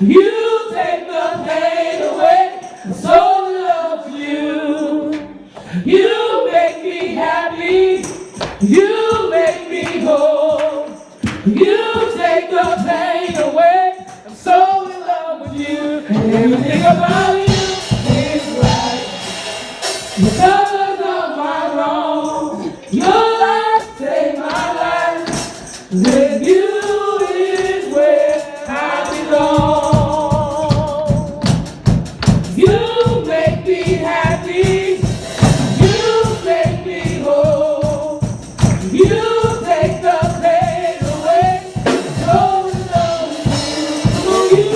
You take the pain away. I'm so in love with you. You make me happy. You make me whole. You take the pain away. I'm so in love with you. And everything about you is right. The colors of my wrong. Your life take my life. With you is where I belong. You make me happy. You make me whole. You take the pain away. So in love with you.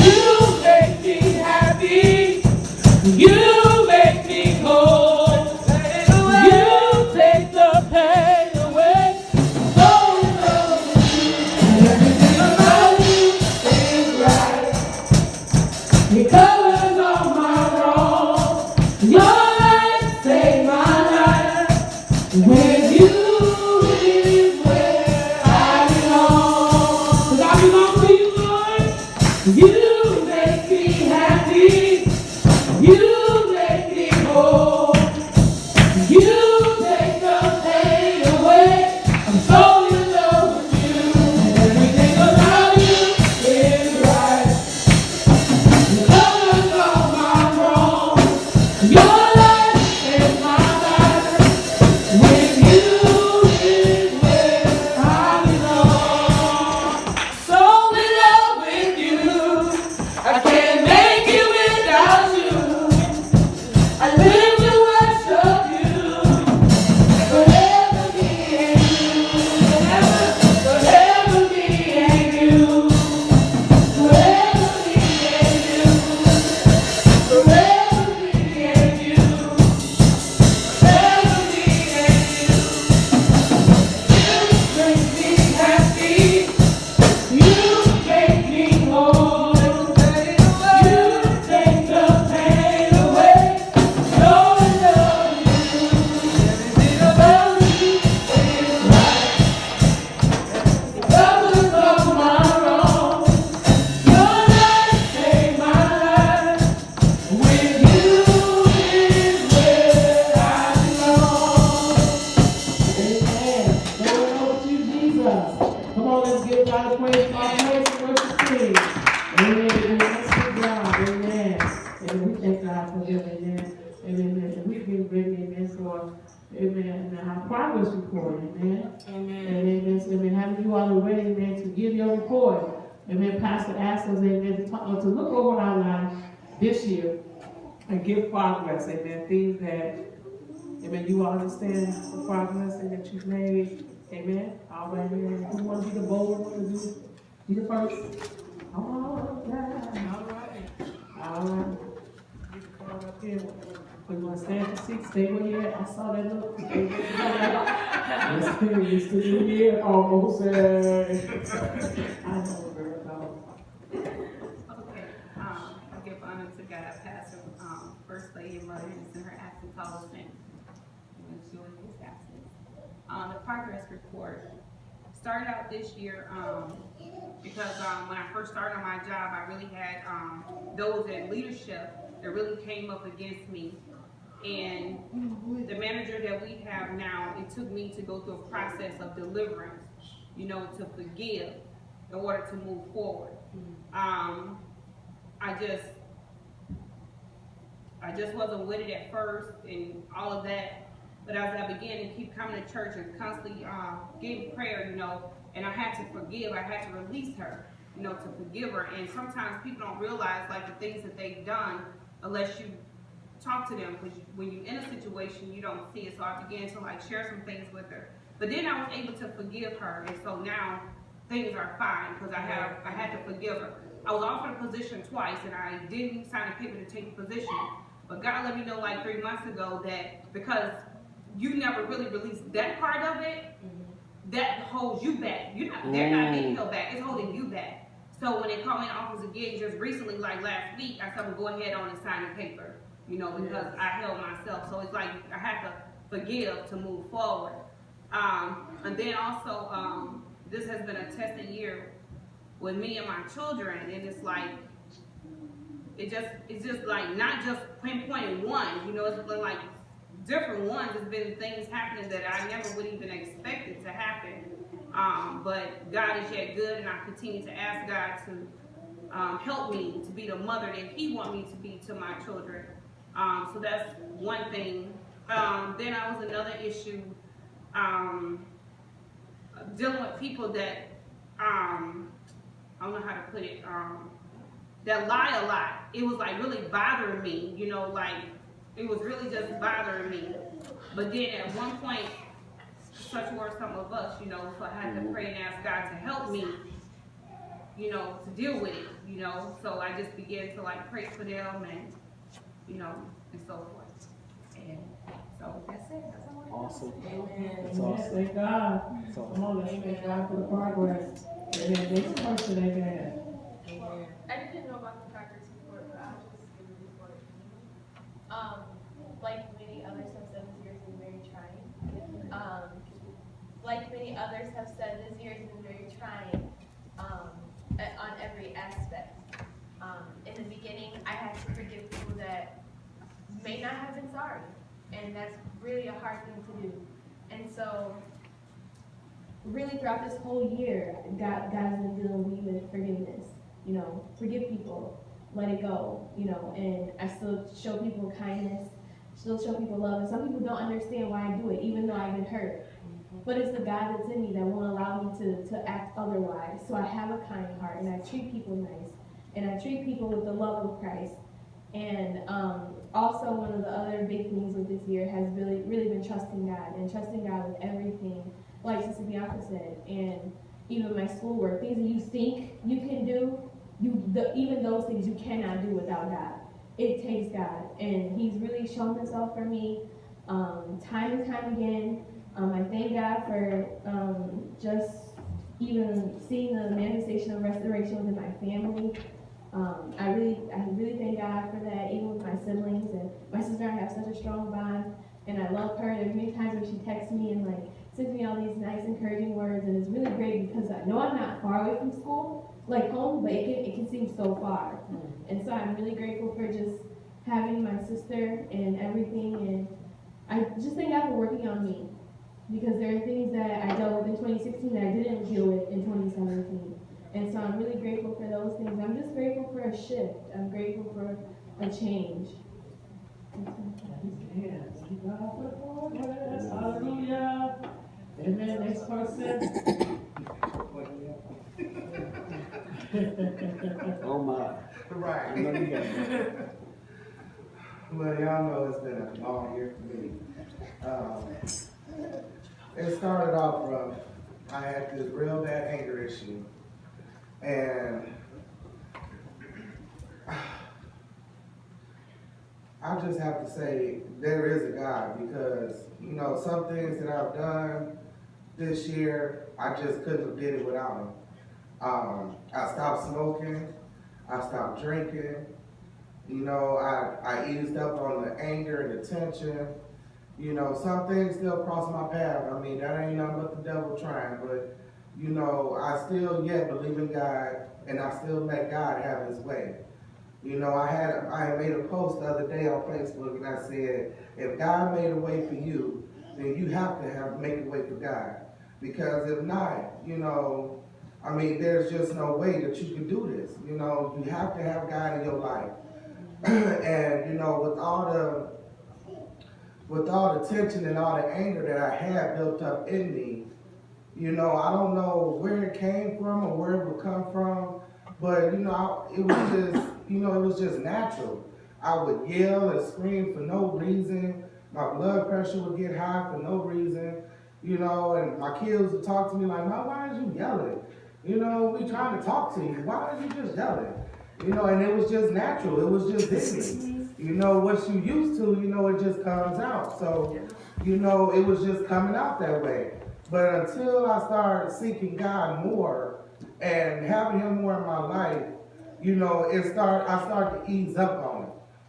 You make me happy. You make me whole. You take the pain away. So in love with you. Everything about you is right. The colors of my wrong. Your light saved my life. With you is where I belong. 'Cause I belong to you, Lord. You make me happy. You make me whole. You take the pain away. I'm so in love with you. And everything about you is right. The colors of my wrong. Your life is my life. With you is where I belong. So in love with you. I can't make it without you. I live to worship you. Forever me and you. Forever me and you. Forever me and you. Forever me and you. Forever me and you. You make me happy. You make me whole. You take the pain away. So in love with you. Everything about you is right. The colors of my wrong. Your light saved my life. With you is where I belong. Amen. Glory to Jesus. Come on, let's give God praise. Our praise and worship team. Amen. Let's give God. Amen. And we thank God for them. Amen. Amen. And we've been ready, amen, for, amen, our progress report. Amen. Amen. And amen. So, amen. How many of you all are ready, amen, to give your report? Amen. Pastor asked us, amen, to look over our life this year and give progress. Amen. Things that, amen, you all understand the progress that you've made. Amen. All right, amen. Who wants to be the bold one to do? Be the first. All right. All right. All right. Get the card up here. If you want to stand for 6, stay where you're at. I saw that look. Stay where you're at. Let's pay. You're still here almost. I know, girl. No. Okay. I give honor to God, Pastor, First Lady Mother, in her absence, always been enjoying his absence. The progress report started out this year because when I first started on my job, I really had those in leadership that really came up against me. And the manager that we have now, it took me to go through a process of deliverance, to forgive in order to move forward. I just wasn't with it at first and all of that. But as I began to keep coming to church and constantly getting prayer, and I had to forgive, I had to release her, to forgive her. And sometimes people don't realize like the things that they've done unless you talk to them, because when you're in a situation, you don't see it. So I began to like share some things with her. But then I was able to forgive her, and so now things are fine because I had to forgive her. I was offered a position twice, and I didn't sign a paper to take the position. But God let me know like 3 months ago that because you never really released that part of it, that holds you back. They're not being held back. It's holding you back. So when they called me in office again, just recently, like last week, I said, well, go ahead on and sign the paper, because I held myself. So it's like I had to forgive to move forward. And then also, this has been a testing year with me and my children, and it's like it's just like not just pinpointing one, you know, it's been like different ones. It's been things happening that I never would even expect it to happen. But God is yet good, and I continue to ask God to help me to be the mother that He wants me to be to my children. So that's one thing. Then I was another issue, dealing with people that I don't know how to put it, that lie a lot. It was like really bothering me, you know, like it was really just bothering me. But then at one point, such were some of us, you know, so I had to pray and ask God to help me, you know, to deal with it, you know. So I just began to like pray for them and, you know, and so forth. And so that's it. That's all I have. Awesome. Amen. That's Amen. awesome. Thank God. That's awesome. Come on, let's thank God for the progress. Amen. Next person, amen. I didn't know about the progress report, but I'll just give a report. Like many others have said, this year has been very trying. Like many others have said, this year has been very trying on every aspect. In the beginning, I had to forgive people that may not have been sorry, and that's really a hard thing to do. And so, really throughout this whole year, God has been dealing with me with forgiveness. You know, forgive people, let it go, you know, and I still show people kindness, still show people love, and some people don't understand why I do it, even though I've been hurt. But it's the God that's in me that won't allow me to act otherwise. So I have a kind heart, and I treat people nice, and I treat people with the love of Christ. And also one of the other big things with this year has really been trusting God, and trusting God with everything, like Sister Bianca said, and even my schoolwork, things that you think you can do, even those things you cannot do without God. It takes God, and He's really shown Himself for me time and time again. I thank God for just even seeing the manifestation of restoration within my family. I really thank God for that, even with my siblings and my sister. I have such a strong bond, and I love her. There's many times when she texts me and like sends me all these nice, encouraging words, and it's really great because I know I'm not far away from school, like home, but it can seem so far. And so I'm really grateful for just having my sister and everything, and I just thank God for working on me, because there are things that I dealt with in 2016 that I didn't deal with in 2017. And so I'm really grateful for those things. I'm just grateful for a shift. I'm grateful for a change. Amen. Thank God for the progress. Hallelujah. Amen. Next person. Oh my. Right. I know you got it. Well, y'all know it's been a long year for me. It started off from, I had this real bad anger issue. And I just have to say, there is a God, because, you know, some things that I've done this year, I just couldn't have did it without Him. I stopped smoking, I stopped drinking, you know, I eased up on the anger and the tension. You know, some things still cross my path. I mean, that ain't nothing but the devil trying, but, you know, I still yet believe in God, and I still let God have His way. You know, I had made a post the other day on Facebook, and I said, if God made a way for you, then you have to make a way for God. Because if not, you know, I mean, there's just no way that you can do this. You know, you have to have God in your life. And, you know, with all the tension and all the anger that I had built up in me, you know, I don't know where it came from or where it would come from, but, you know, it was just natural. I would yell and scream for no reason. My blood pressure would get high for no reason, you know, and my kids would talk to me like, "Mom, why are you yelling? You know, we trying to talk to you. Why are you just yelling?" You know, and it was just natural. It was just in me. You know, what you used to, you know, it just comes out. So, you know, it was just coming out that way. But until I started seeking God more and having Him more in my life, you know, I started to ease up on it.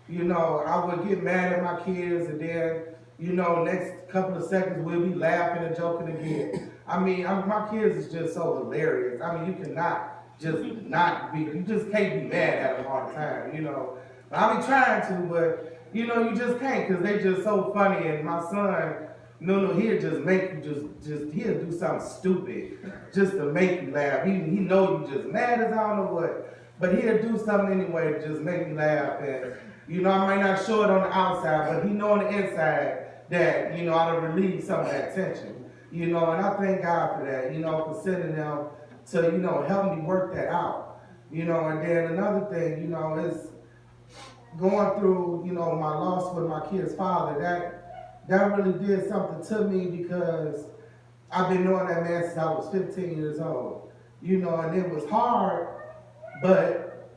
You know, I would get mad at my kids, and then, you know, next couple of seconds we'll be laughing and joking again. I mean, my kids is just so hilarious. I mean, you cannot just not be, you just can't be mad at them all the time, you know. I be trying to, but you know, you just can't, cause they just so funny. And my son, no, he'll just make you he'll do something stupid just to make you laugh. He know you just mad as I don't know what, but he'll do something anyway to just make me laugh. And you know, I might not show it on the outside, but he know on the inside that, you know, I done relieve some of that tension. You know, and I thank God for that, you know, for sending them to, you know, help me work that out. You know, and then another thing, you know, is going through, you know, my loss with my kid's father. That really did something to me, because I've been knowing that man since I was 15 years old. You know, and it was hard, but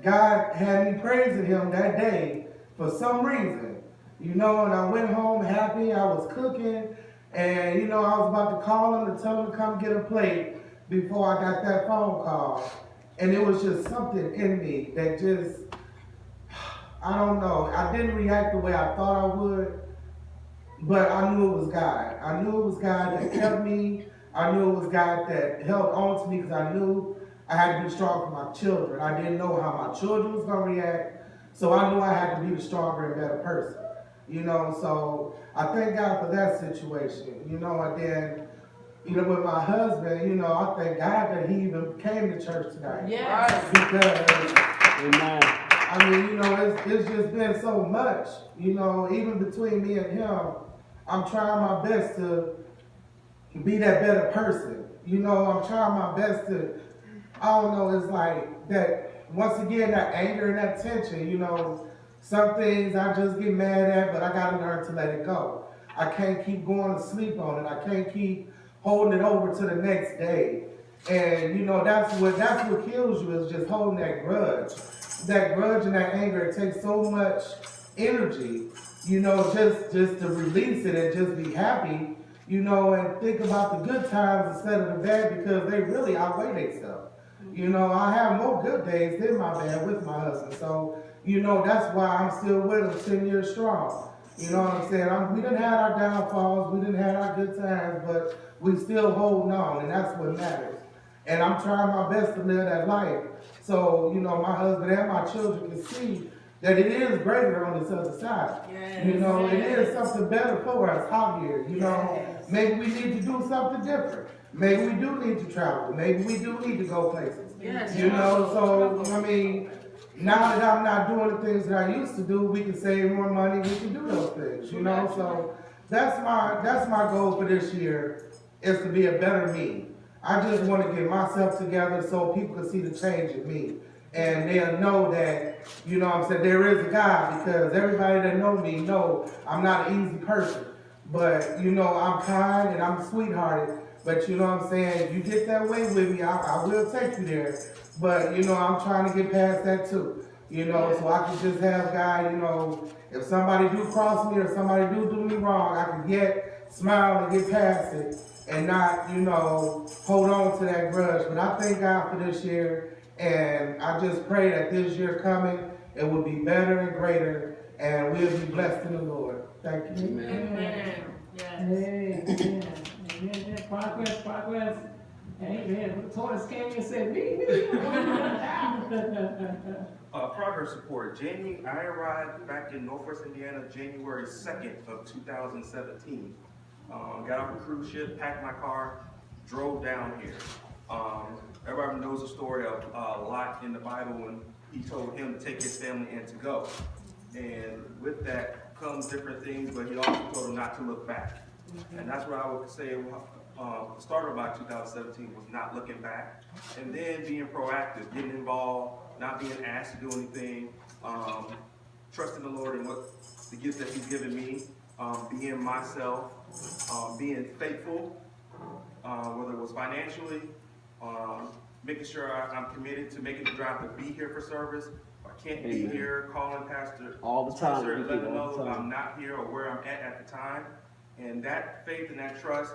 God had me praising him that day for some reason. You know, and I went home happy, I was cooking, and you know, I was about to call him to tell him to come get a plate before I got that phone call. And it was just something in me that just, I don't know, I didn't react the way I thought I would, but I knew it was God. I knew it was God that kept me. I knew it was God that held on to me, because I knew I had to be strong for my children. I didn't know how my children was going to react, so I knew I had to be the stronger and better person. You know, so I thank God for that situation. You know, and then, you know, with my husband, you know, I thank God that he even came to church tonight. Yes. Because, Amen. I mean, you know, it's just been so much, you know, even between me and him, I'm trying my best to be that better person. You know, I'm trying my best to, I don't know, it's like that, once again, that anger and that tension, you know, some things I just get mad at, but I gotta learn to let it go. I can't keep going to sleep on it. I can't keep holding it over to the next day. And, you know, that's what kills you, is just holding that grudge. That grudge and that anger, it takes so much energy, you know, just to release it and just be happy, you know, and think about the good times instead of the bad, because they really outweigh themselves. You know, I have more good days than my bad with my husband. So, you know, that's why I'm still with him 10 years strong. You know what I'm saying? We didn't have our downfalls, we didn't have our good times, but we still holding on, and that's what matters. And I'm trying my best to live that life. So, you know, my husband and my children can see that it is greater on this other side. Yes. You know, it is something better for us out here. You know, Yes. maybe we need to do something different. Maybe we do need to travel. Maybe we do need to go places. Yes. You know, so, I mean, now that I'm not doing the things that I used to do, we can save more money, we can do those things, you know? So that's my goal for this year, is to be a better me. I just want to get myself together so people can see the change in me. And they'll know that, you know what I'm saying, there is a God, because everybody that know me know I'm not an easy person. But, you know, I'm kind and I'm sweethearted. But, you know what I'm saying, if you get that way with me, I will take you there. But, you know, I'm trying to get past that too. You know, so I can just have God, you know, if somebody do cross me or somebody do me wrong, I can smile and get past it and not, you know, hold on to that grudge. But I thank God for this year, and I just pray that this year coming, it will be better and greater, and we'll be blessed in the Lord. Thank you. Amen. Amen. Amen. Progress. Amen. Tortoise came and said, me. Progress report. I arrived back in Northwest Indiana January 2nd of 2017. Got off a cruise ship, packed my car, drove down here. Everybody knows the story of Lot in the Bible when he told him to take his family and to go. And with that comes different things, but he also told him not to look back. And that's what I would say the start of my 2017 was not looking back, and then being proactive, getting involved, not being asked to do anything, trusting the Lord in what the gifts that He's given me, being myself, being faithful, whether it was financially, making sure I'm committed to making the drive to be here for service. If I can't be here, calling Pastor All the time. Spencer and letting him All the know time. I'm not here or where I'm at the time. And that faith and that trust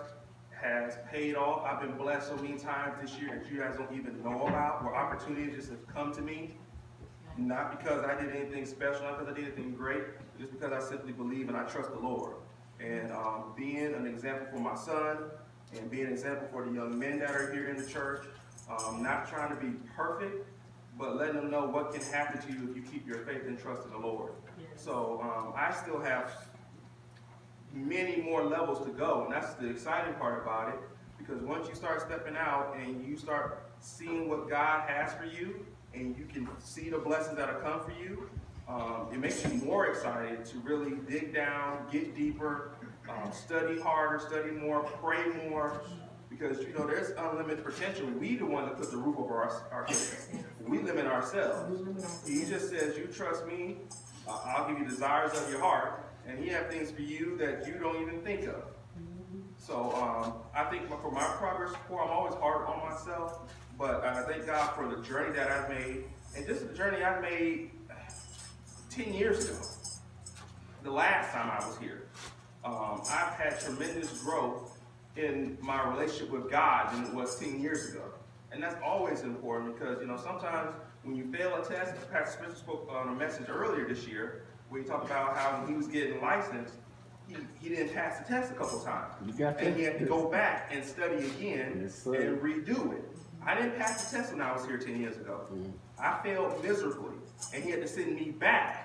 has paid off. I've been blessed so many times this year that you guys don't even know about, where opportunities just have come to me. Not because I did anything special, not because I did anything great, just because I simply believe and I trust the Lord. And being an example for my son, and being an example for the young men that are here in the church, Not trying to be perfect, but letting them know what can happen to you if you keep your faith and trust in the Lord. So I still have many more levels to go, and that's the exciting part about it, because once you start stepping out and you start seeing what God has for you, and you can see the blessings that'll come for you, it makes you more excited to really dig down, get deeper, study harder, study more, pray more, because you know there's unlimited potential. We the one that put the roof over our heads. We limit ourselves. He just says, you trust me, I'll give you desires of your heart, and he have things for you that you don't even think of. So I think for my progress report, I'm always hard on myself, but I thank God for the journey that I've made, and this is the journey I made 10 years ago, the last time I was here. I've had tremendous growth in my relationship with God than it was 10 years ago. And that's always important because, you know, sometimes when you fail a test, Pastor Spencer spoke on a message earlier this year where he talked about how when he was getting licensed, he didn't pass the test a couple times. And he had to go back and study again and redo it. I didn't pass the test when I was here 10 years ago. I failed miserably. And he had to send me back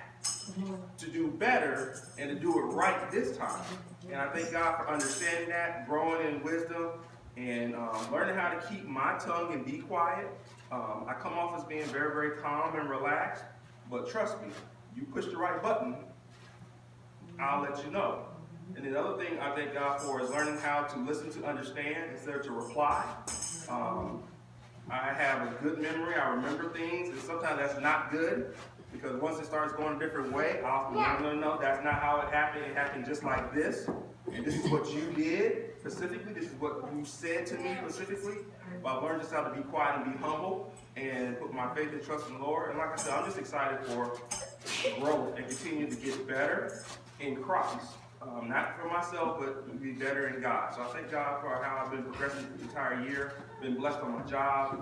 to do better and to do it right this time. And I thank God for understanding that, growing in wisdom, and learning how to keep my tongue and be quiet. I come off as being very, very calm and relaxed, but trust me, you push the right button, I'll let you know. And the other thing I thank God for is learning how to listen to understand instead of to reply. I have a good memory, I remember things, and sometimes that's not good, because once it starts going a different way, I'll no, that's not how it happened just like this, and this is what you did specifically, this is what you said to me specifically. But I've learned just how to be quiet and be humble, and put my faith and trust in the Lord, and like I said, I'm just excited for growth and continue to get better in Christ. Not for myself, but to be better in God. So I thank God for how I've been progressing the entire year. Been blessed on my job.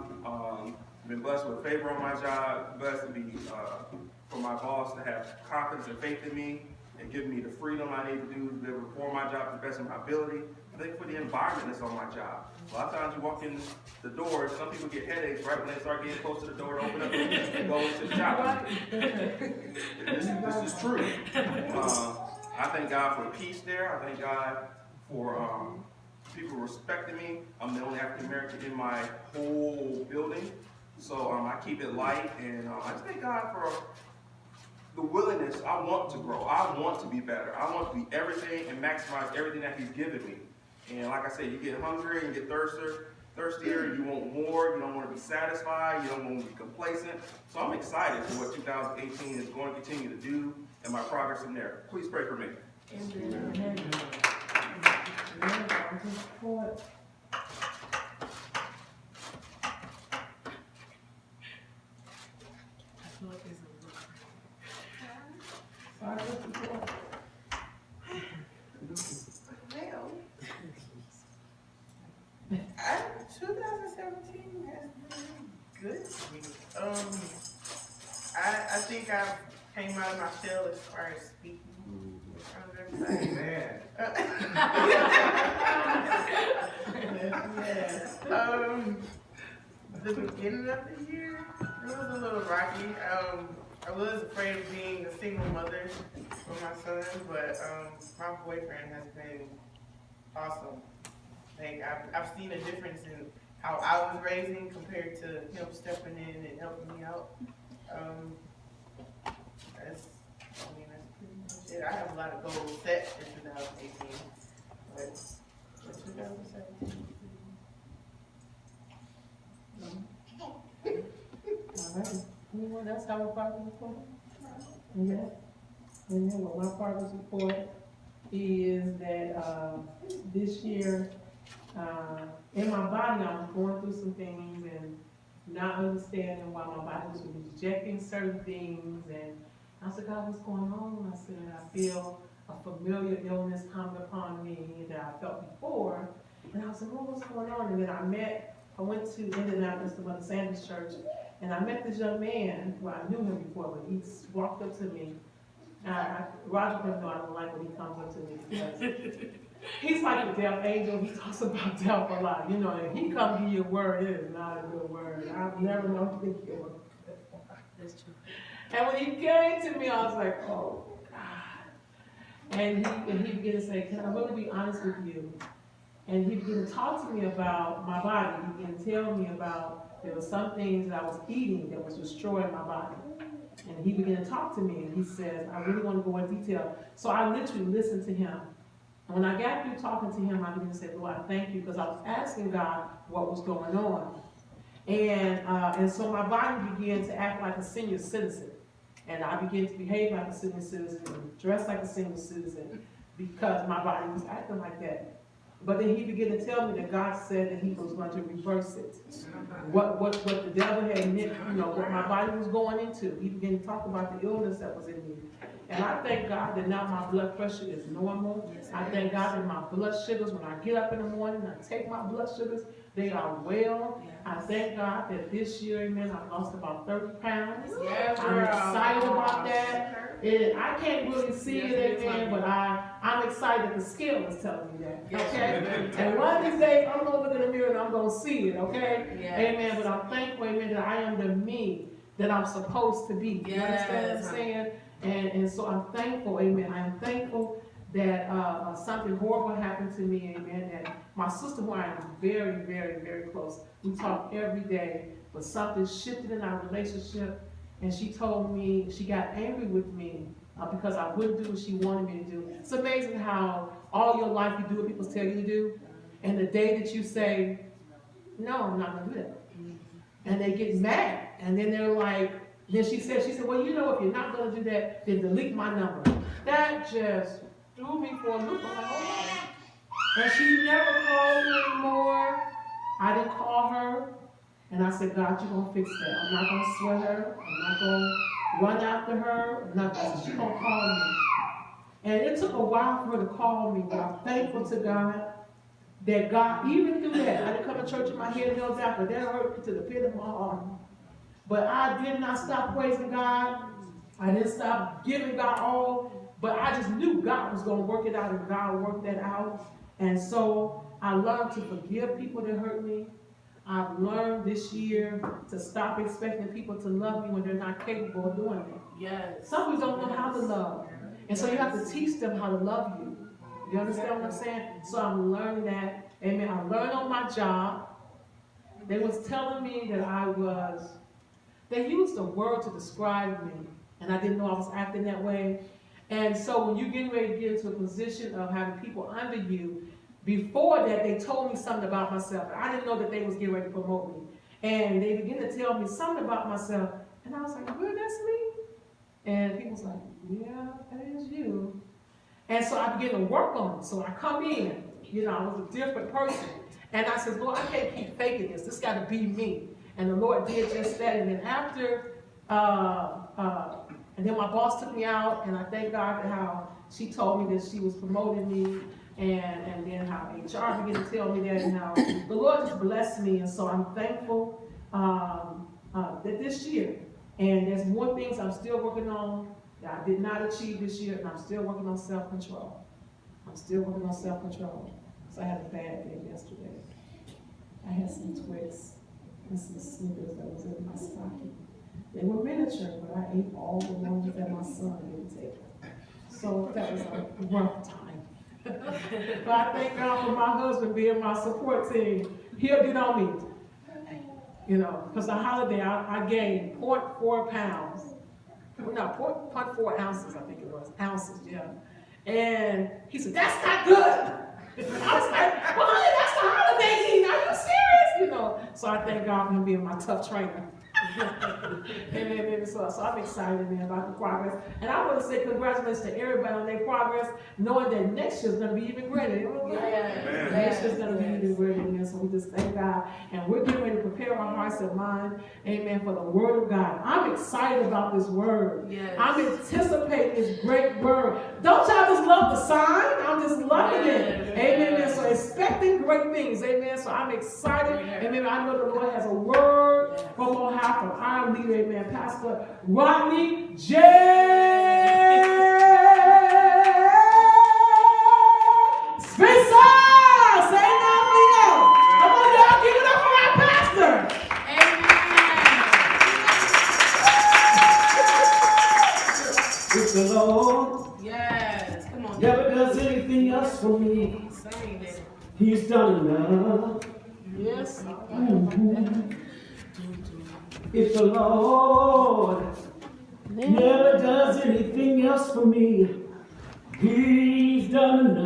Been blessed with favor on my job. Blessed to be for my boss to have confidence and faith in me and give me the freedom I need to do to be able to perform my job to the best of my ability. I think for the environment that's on my job. A lot of times you walk in the door, some people get headaches right when they start getting close to the door to open up and go into the job. This is true. I thank God for peace there. I thank God for people respecting me. I'm the only African American in my whole building. So I keep it light, and I just thank God for the willingness. I want to grow. I want to be better. I want to be everything and maximize everything that He's given me. And like I said, you get hungry and you get thirstier, you want more, you don't want to be satisfied, you don't want to be complacent. So I'm excited for what 2018 is going to continue to do and my progress in there. Please pray for me. Amen. Well, 2017 has been good to me. I think I came out of my shell as far as speaking. Man. The beginning of the year, it was a little rocky. I was afraid of being a single mother for my son, but my boyfriend has been awesome. Like I've seen a difference in how I was raising compared to him stepping in and helping me out. That's pretty much it. I have a lot of goals set in 2018, but for 2017. All right. Anyone else have a progress report? Yeah. And then my progress report is that this year, in my body, I was going through some things and not understanding why my body was rejecting certain things. And I said, God, what's going on? I said, I feel a familiar illness coming upon me that I felt before. And I said, well, what's going on? And then I went to Indianapolis to Mother Sanders Church, and I met this young man. Well, I knew him before, but he walked up to me. Roger doesn't know I don't like when he comes up to me because He's like the deaf angel. He talks about death a lot, you know. And he come give you a word, it is not a good word. I've never known him to give a good word. That's true. And when he came to me, I was like, oh God. And he began to say, can I really be honest with you? And he began to talk to me about my body. He began to tell me about there were some things that I was eating that was destroying my body. And he began to talk to me, and he says, I really want to go in detail. So I literally listened to him. And when I got through talking to him, I began to say, Lord, I thank you, because I was asking God what was going on. And so my body began to act like a senior citizen. And I began to behave like a senior citizen and dress like a senior citizen because my body was acting like that. But then he began to tell me that God said that he was going to reverse it. What the devil had meant, you know, what my body was going into. He began to talk about the illness that was in me. And I thank God that now my blood pressure is normal. I thank God that my blood sugars, when I get up in the morning, I take my blood sugars, they are well. I thank God that this year, amen, I've lost about 30 pounds. I'm excited about that. I can't really see it, amen, but I'm excited that the scale is telling me that, okay? And one of these days, I'm going to look in the mirror and I'm going to see it, okay? Amen, but I'm thankful, amen, that I am the me that I'm supposed to be. You understand what I'm saying? And so I'm thankful, amen. I am thankful that something horrible happened to me, amen. And my sister, who I am very, very, very close, we talk every day, but something shifted in our relationship. And she told me, she got angry with me because I wouldn't do what she wanted me to do. It's amazing how all your life you do what people tell you to do. And the day that you say, no, I'm not going to do that. And they get mad. And then they're like, then she said, well, you know, if you're not going to do that, then delete my number. That just threw me for a loop. I'm like, oh. And she never called me anymore. I didn't call her. And I said, God, you're going to fix that. I'm not going to sweat her. I'm not going to run after her. Nothing. She's going to call me. And it took a while for her to call me, but I'm thankful to God that God, even through that, I didn't come to church with my head held down, but that hurt me to the pit of my heart. But I did not stop praising God. I didn't stop giving God all. But I just knew God was going to work it out, and God worked that out. And so I learned to forgive people that hurt me. I've learned this year to stop expecting people to love me when they're not capable of doing it. Yes. Some people don't know how to love. And so you have to teach them how to love you. You understand what I'm saying? So I'm learning that. Amen. I learned on my job. They was telling me that they used a word to describe me. And I didn't know I was acting that way. And so when you're getting ready to get into a position of having people under you, before that, they told me something about myself. I didn't know that they was getting ready to promote me. And they began to tell me something about myself. And I was like, well, that's me? And people was like, yeah, that is you. And so I began to work on it. So I come in, you know, I was a different person. And I said, Lord, I can't keep faking this. This got to be me. And the Lord did just that. And then after, and then my boss took me out. And I thank God for how she told me that she was promoting me. And then how HR began to tell me that, and how the Lord just blessed me. And so I'm thankful that this year, and there's more things I'm still working on that I did not achieve this year, and I'm still working on self-control. I'm still working on self-control. So I had a bad day yesterday. I had some Twix and some Snickers that was in my stocking. They were miniature, but I ate all the ones that my son didn't take. So that was a rough time. But I thank God for my husband being my support team. He'll get on me. You know, because the holiday I gained 0.4 pounds. No, 0.4 ounces, I think it was. Ounces, yeah. And he said, that's not good. I was like, well, honey, that's the holiday eating. Are you serious? You know, so I thank God for him being my tough trainer. And so I'm excited, man, about the progress. And I want to say congratulations to everybody on their progress, knowing that next year's going to be even greater. You know? Next year's going to be even greater, man. So we just thank God. And we're getting ready to prepare our hearts and minds, amen, for the word of God. I'm excited about this word. Yes. I'm anticipating this great word. Don't y'all just love the sign? I'm just loving it. Amen. So expecting great things. Amen. So I'm excited. Amen. I know the Lord has a word from on high from our leader, amen, Pastor Rodney J. Spencer. If the Lord Yes, come on. never does anything else for me, Sing it. He's done enough. Yes. If the Lord never does anything else for me, He's done enough.